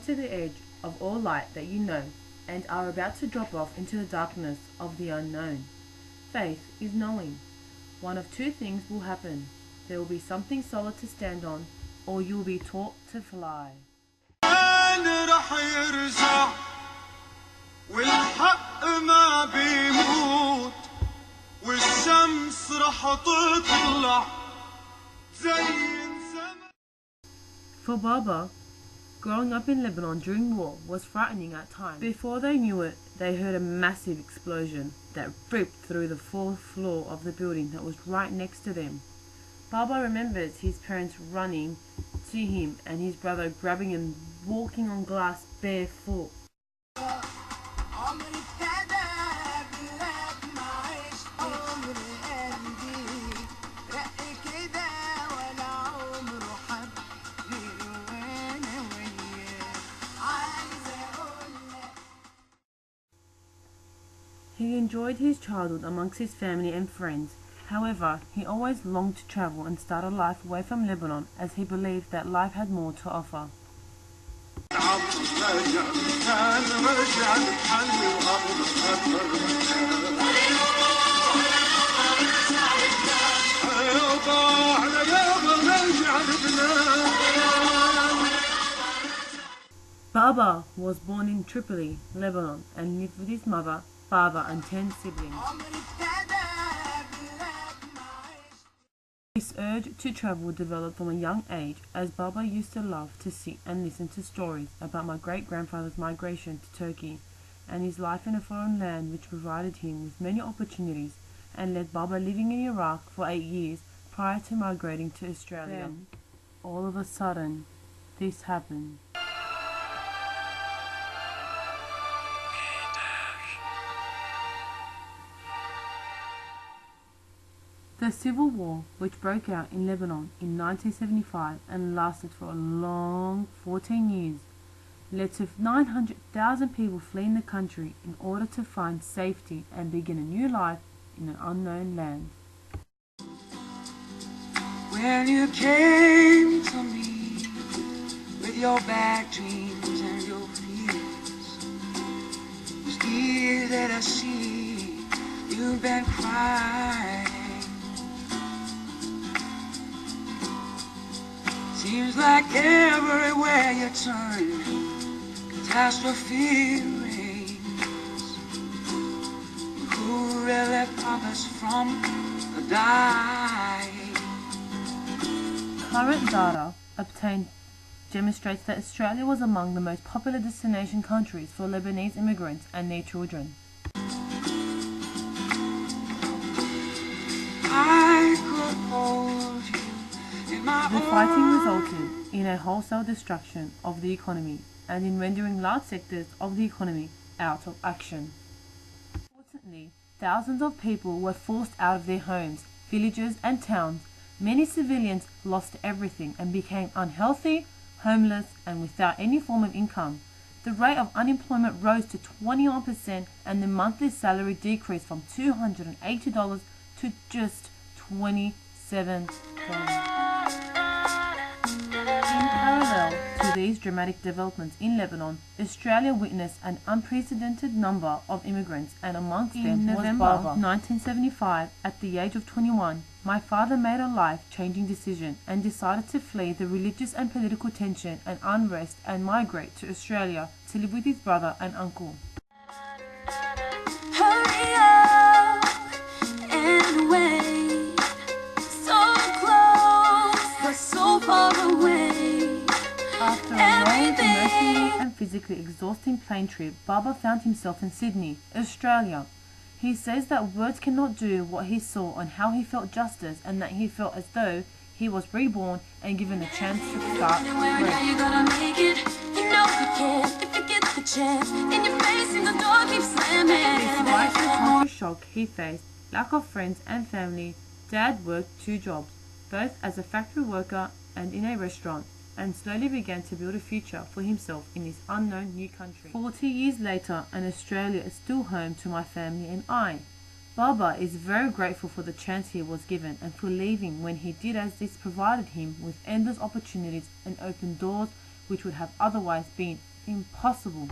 to the edge of all light that you know and are about to drop off into the darkness of the unknown. Faith is knowing. One of two things will happen. There will be something solid to stand on, or you will be taught to fly. والحق ما بيموت والشمس رح تطلع زي الزمن. For Baba, growing up in Lebanon during war was frightening at times. Before they knew it, they heard a massive explosion that ripped through the fourth floor of the building that was right next to them. Baba remembers his parents running to him and his brother grabbing him, walking on glass barefoot. He enjoyed his childhood amongst his family and friends. However, he always longed to travel and start a life away from Lebanon, as he believed that life had more to offer. Baba was born in Tripoli, Lebanon, and lived with his mother, father, and 10 siblings. This urge to travel developed from a young age, as Baba used to love to sit and listen to stories about my great-grandfather's migration to Turkey and his life in a foreign land, which provided him with many opportunities and led Baba living in Iraq for 8 years prior to migrating to Australia. Then, all of a sudden, this happened. The civil war, which broke out in Lebanon in 1975 and lasted for a long 14 years, led to 900,000 people fleeing the country in order to find safety and begin a new life in an unknown land. When you came to me with your bad dreams and your fears, it's easy to see you've been crying. Seems like everywhere you turn, catastrophe reigns. Who really promised from the dying? Current data obtained demonstrates that Australia was among the most popular destination countries for Lebanese immigrants and their children. I could hold you. The fighting resulted in a wholesale destruction of the economy and in rendering large sectors of the economy out of action. Unfortunately, thousands of people were forced out of their homes, villages and towns. Many civilians lost everything and became unhealthy, homeless and without any form of income. The rate of unemployment rose to 21% and the monthly salary decreased from $280 to just $27. In parallel to these dramatic developments in Lebanon, Australia witnessed an unprecedented number of immigrants, and amongst them was Baba. 1975, at the age of 21, my father made a life-changing decision and decided to flee the religious and political tension and unrest and migrate to Australia to live with his brother and uncle. Hurry up and wait, so close but so far away. After a long, emotionally and physically exhausting plane trip, Baba found himself in Sydney, Australia. He says that words cannot do what he saw and how he felt justice, and that he felt as though he was reborn and given a chance to start fresh. Despite the culture shock he faced, lack of friends and family, Dad worked 2 jobs, both as a factory worker and in a restaurant, and slowly began to build a future for himself in this unknown new country. 40 years later, and Australia is still home to my family and I. Baba is very grateful for the chance he was given and for leaving when he did, as this provided him with endless opportunities and opened doors which would have otherwise been impossible.